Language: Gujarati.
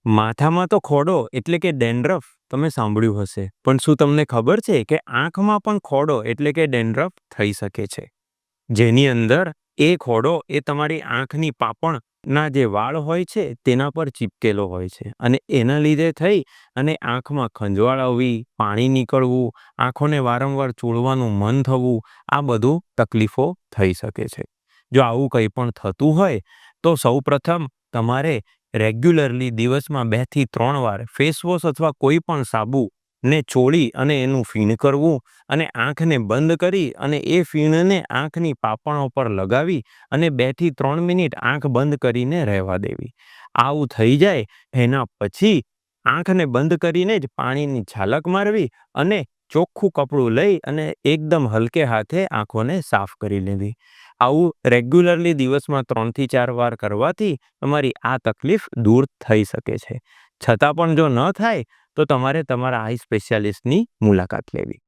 માથામાં તો ખોડો એટલે કે ડેન્ડ્રફ તમે સાંભળ્યું હશે, પણ શું તમને ખબર છે કે આંખમાં પણ ખોડો એટલે કે ડેન્ડ્રફ થઈ શકે છે? જેની અંદર એ ખોડો એ તમારી આંખની પાપણના જે વાળ હોય છે તેના પર ચીપકેલો હોય છે, અને એના લીધે થઈ અને આંખમાં ખંજવાળ આવવી, પાણી નીકળવું, આંખોને વારંવાર ચોળવાનું મન થવું, આ બધું તકલીફો થઈ શકે છે. જો આવું કંઈ પણ થતું હોય તો સૌપ્રથમ તમારે રેગ્યુલરલી દિવસમાં 2 થી 3 વાર ફેસ વોશ અથવા કોઈ પણ સાબુને ચોળી અને એનું ફીણ કરવું, અને આંખને બંધ કરી અને એ ફીણને આંખની પાપણો પર લગાવી અને 2 થી 3 મિનિટ આંખ બંધ કરીને રહેવા દેવી. આવું થઈ જાય એના પછી આંખને બંધ કરીને જ પાણીની છાલક મારવી અને ચોખ્ખું કપડું લઈ અને એકદમ હલકે હાથે આંખોને સાફ કરી લેવી. આવું રેગ્યુલરલી દિવસમાં 3 થી 4 વાર કરવાથી તમારી આ તકલીફ દૂર થઈ શકે છે. છતાં પણ જો ન થાય તો તમારે તમારા આઈ સ્પેશિયાલિસ્ટની મુલાકાત લેવી.